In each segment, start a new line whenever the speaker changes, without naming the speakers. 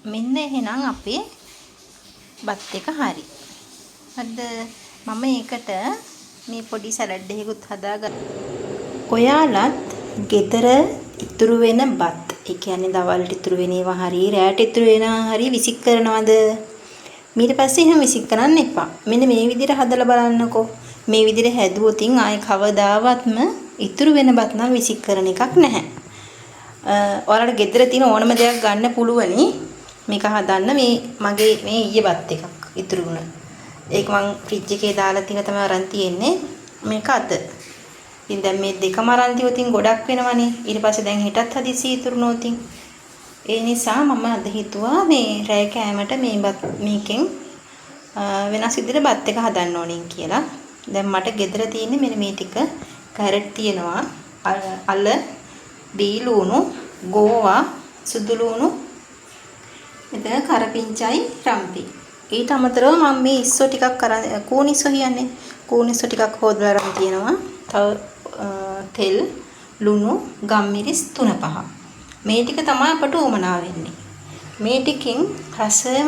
මෙන්න එහෙනම් අපේ බත් එක හරි. හරිද? මම ඒකට මේ පොඩි සලාඩ් එකකුත් හදාගත්තා. ඔයාලත් ගෙදර ඉතුරු වෙන බත්, ඒ කියන්නේ දවල්ට ඉතුරු වෙන ඒවා හරි, රැට ඉතුරු වෙනවා හරි විසික් කරනවද? ඊට පස්සේ එහෙම විසික් කරන්න එපා. මෙන්න මේ විදිහට හදලා බලන්නකෝ. මේ විදිහට හැදුවොතින් ආයේ කවදාවත්ම ඉතුරු වෙන බත් නම් විසික් කරන එකක් නැහැ. ඔයාලට ගෙදර තියෙන ඕනම දෙයක් ගන්න පුළුවනි. මේක හදන්න මේ මගේ මේ ඊයේ බත් එකක් ඉතුරු වුණා. ඒක මං ෆ්‍රිජ් එකේ දාලා තියෙන තමයි අරන් තියෙන්නේ. මේක අද. ඉතින් දැන් මේ දෙකම අරන් තියොතින් ගොඩක් වෙනවනේ. ඊට පස්සේ දැන් හෙටත් හදිසි ඉතුරු නොතින්. ඒ නිසා මම අද හිතුවා මේ රෑ කෑමට මේ බත් මේකෙන් වෙනස් විදිහට බත් එක හදන්න ඕනින් කියලා. දැන් මට ගෙදර තියෙන්නේ මෙන්න මේ ටික. කැරට් තියෙනවා. අල, බීලුණු, ගෝවා, සුදු ලුණු, මෙතන කරපිංචයි, රම්පි. ඊට අමතරව මම මේ ඉස්සෝ ටිකක් අරන් කූනිස්සෝ කියන්නේ. කූනිස්සෝ ටිකක් හොදලා අරන් තියෙනවා. තව තෙල්, ලුණු, ගම්මිරිස් 3-5. මේ ටික තමයි අපට උමනා වෙන්නේ. මේ ටිකෙන්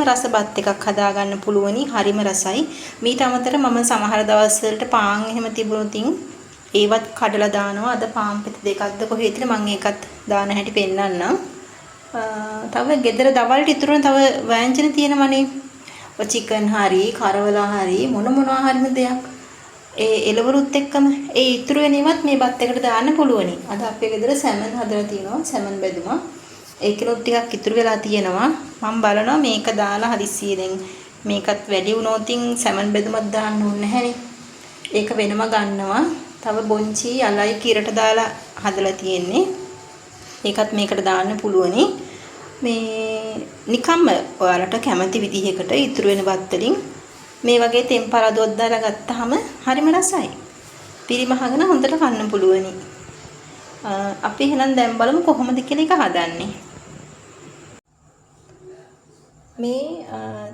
රස බත් එකක් හදාගන්න පුළුවනි. හරිම රසයි. මීට අමතරව මම සමහර දවස් වලට පාන් එහෙම තිබුණොතින් ඒවත් කඩලා දානවා. අද පාන් පිට දෙකක්ද කොහේද මම ඒකත් දාන හැටි පෙන්නන්නම්. තව ගෙදර දවල්ට ඉතුරුන තව ව්‍යංජන තියෙනවනේ. ඔය චිකන් හරි, කරවලා හරි මොනවා හරිම දෙයක්. ඒ එළවලුත් එක්කම ඒ ඉතුරු වෙන ඒවත් මේ බත් එකට දාන්න පුළුවනි. අද අපේ ගෙදර සැමන් හදලා තිනවා. සැමන් බෙදුමක්. ඒකලොත් ටිකක් ඉතුරු වෙලා තියෙනවා. මම බලනවා මේක දාලා හදිස්සියෙන් මේකත් වැඩි වුණොතින් සැමන් බෙදුමක් දාන්න ඕනේ නැහැනේ. ඒක වෙනම ගන්නවා. තව බොන්චි අලයි කිරට දාලා හදලා තියෙන්නේ. ඒකත් මේකට දාන්න පුළුවනි. මේ නිකම්ම ඔයාලට කැමති විදිහකට ඉතුරු වෙන බත් වලින් මේ වගේ තෙම්පරාදුවක් දාලා ගත්තාම හරිම රසයි. පිරිමහගෙන හොඳට කන්න පුළුවනි. අපි එහෙනම් දැන් බලමු කොහොමද කියලා එක හදන්නේ. මේ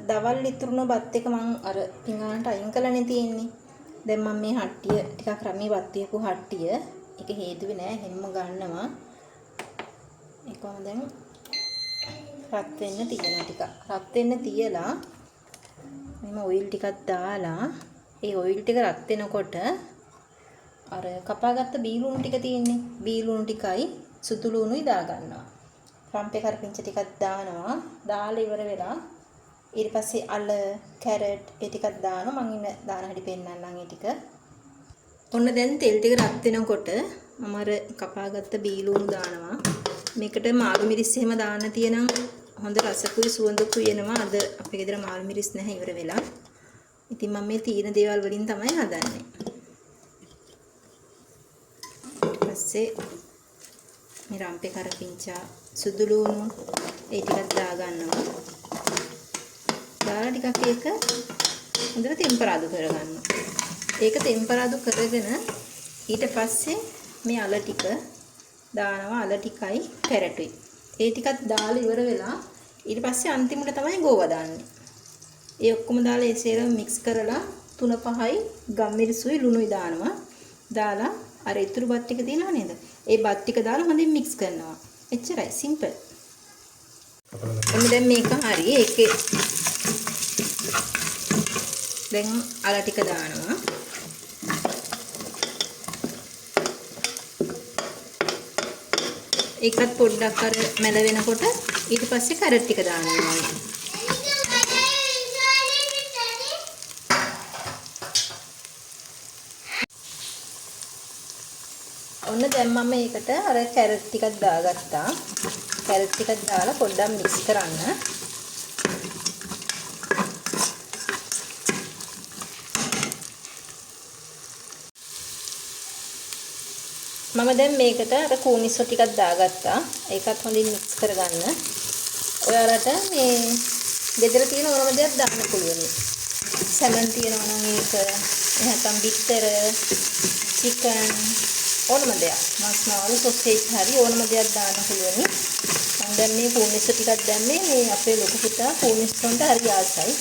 දවල් ඉතුරුන බත් එක මම අර පිඟානට අයින් කළානේ තියෙන්නේ. දැන් මම මේ හට්ටිය ටිකක් රමී බත් තියපු හට්ටිය ඒක හේතුවේ නෑ හැමම ගන්නවා. ඒකම දැන් රත් වෙන්න තියෙන ටික. රත් වෙන්න තියලා මෙම ඔයිල් ටිකක් දාලා ඒ ඔයිල් ටික රත් වෙනකොට අර කපාගත්ත බීලුණු ටික තියෙන්නේ. බීලුණු ටිකයි සුදු ලුණුයි දා ගන්නවා. රම්පේ කරපිංච ටිකක් දානවා. දාලා ඉවර වෙලා ඊට පස්සේ අල, කැරට් ඒ ටිකක් දානවා. මම ඉන්න දාන හැටි පෙන්නන්නම් ඒ ටික. ඔන්න දැන් තෙල් ටික රත් වෙනකොට මම අර කපාගත්ත බීලුණු දානවා. මේකට මාළු මිරිස් එහෙම දාන්න තියෙනම් හොඳ රසකුයි සුවඳකුයි එනවා. අද අපේ ගෙදර මාළු මිරිස් නැහැ ඉවර වෙලා. ඉතින් මම මේ තීන දේවල් වලින් තමයි හදන්නේ. ඊට පස්සේ මේ රම්පේ කරපිංචා සුදු ලුණු ඒ ටිකක් දා ගන්නවා. දාලා ටිකක් ඒක හොඳට තෙම්පරාදු කරගන්නවා. ඒක තෙම්පරාදු කරගෙන ඊට පස්සේ මේ අල ටික දානවා. අල ටිකයි කැරටුයි. ඒ ටිකත් දාලා ඉවර වෙලා ඊට පස්සේ අන්තිමට තමයි ගෝවා දාන්නේ. ඒ ඔක්කොම දාලා ඒ සේරම මික්ස් කරලා 3-5යි ගම්මිරිසුයි ලුණුයි දානවා. දාලා අර ඉතුරු බත් ටික තියෙනවා නේද? ඒ බත් ටික දාලා හොඳින් මික්ස් කරනවා. එච්චරයි සිම්පල්. ඔන්න දැන් මේක හරි. ඒකේ දැන් අල ටික දානවා. ඒකත් පොඩ්ඩක් අර මැල වෙනකොට ඊට පස්සේ කැරට් ටික දානවා. ඔන්න දැන් මම මේකට අර කැරට් ටිකක් දාගත්තා. කැරට් ටිකක් දාලා පොඩ්ඩක් මික්ස් කරන්න. මම දැන් මේකට අර කූනිස්සෝ ටිකක් දාගත්තා. ඒකත් හොඳින් මික්ස් කරගන්න. ඔයාලට මේ ගෙදර තියෙන ඕනම දෙයක් දාන්න පුළුවන්. සැමන් තියෙනවා නම් ඒක, නැත්නම් බිත්තර, චිකන් ඕනම දෙයක්. මස් මාළු සොසේජ් හරි ඕනම දෙයක් දාන්න පුළුවන්. මම දැන් මේ කූනිස්සෝ ටිකක් දැම්මේ මේ අපේ ලොකු පුතා කූනිස්සොන්ට හරි ආසයි.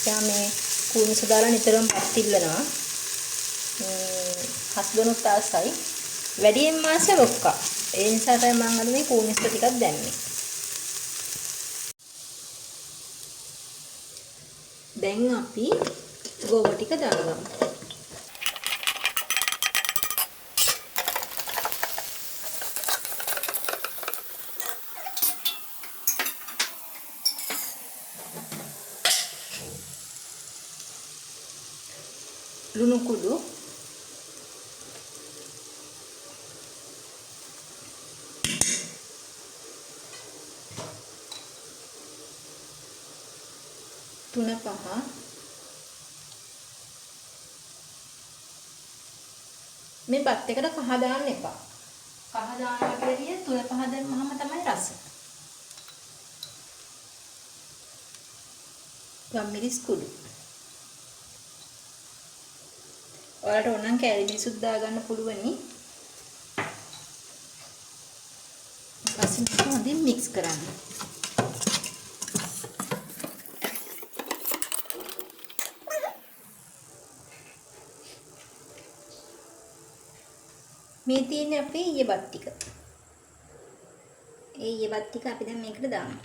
එයා මේ කූනිස්සෝ දාලා නිතරම පත් ඉල්ලනවා. හස්බන්ඩ්ට ආසයි. වැඩියෙන් මාස ලොක්කා. ඒ නිසා තමයි මම අද මේ කූනිස්සෝ ටිකක් දැම්මේ. දැන් අපි ගෝව ටික දාගමු. ලුණු කුඩු තුන පහ මේ බත් එකට කහ දාන්න එපා. කහ දානකට වැඩිය තුන පහ දැම්මම තමයි රස. ගම්මිරිස් කුඩු. ඔයාලට ඕන නම් කැලි මිරිසුත් දාගන්න පුළුවනි. ඊපස්සේ හොඳින් මික්ස් කරන්න. මේ තියෙන්නේ අපේ ඊයේ බත් ටික. ඒ ඊයේ බත් ටික අපි දැන් මේකට දාමු.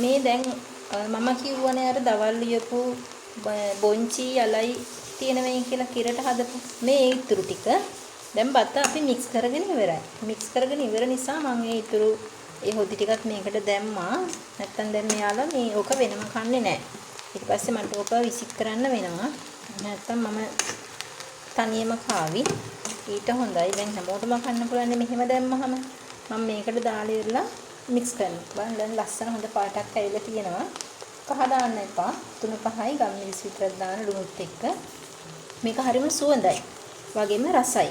මේ දැන් මම කිව්වනේ අර දවල් ලියපු බොන්චි යලයි තියෙනවෙයි කියලා කිරට හදපු මේ ඉතුරු ටික දැන් බත අපි මික්ස් කරගෙන ඉවරයි. මික්ස් කරගෙන ඉවර නිසා මම ඒ ඉතුරු ඒ හොදි ටිකත් මේකට දැම්මා. නැත්තම් දැන් මෙයාලා මේ ඕක වෙනම කන්නේ නැහැ. ඊට පස්සේ මට ඕක විසික් කරන්න වෙනවා. නැත්තම් මම තනියම කාවි. ඊට හොඳයි. දැන් හැමෝටම කන්න පුළුවන් මෙහෙම දැම්මහම මම මේකට දාලා ඉරලා මික්ස් කරනවා. බලන්න දැන් ලස්සන හොඳ පාටක් ඇවිල්ලා තියෙනවා. කහ දාන්න එපා. 3-5යි ගම්මිරිස් විතරක් දාන ලුණුත් එක්ක. මේක හරිම සුවඳයි. වගේම රසයි.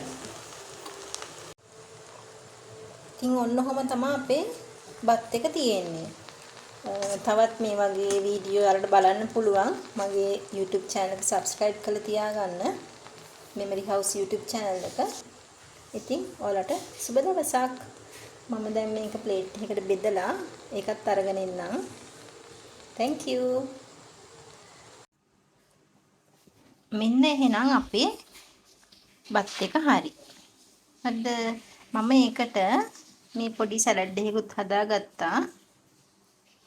ඉතින් ඔන්න ඔහොම තමයි අපේ බත් එක තියෙන්නේ. තවත් මේ වගේ වීඩියෝ වලට බලන්න පුළුවන්. මගේ YouTube channel එක subscribe කරලා තියාගන්න. Memory House YouTube channel එක. ඉතින් ඔයාලට සුබ දවසක්. මම දැන් මේක ප්ලේට් එකකට බෙදලා ඒකත් අරගෙන ඉන්නම්. Thank you. මෙන්න එහෙනම් අපේ බත් එක හරි. හරිද? මම ඒකට මේ පොඩි සලාඩ් එකකුත් හදාගත්තා.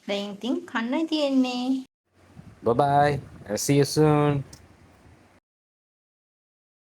දැන් ඉතින් කන්නයි තියෙන්නේ.
Bye bye. I'll see you soon.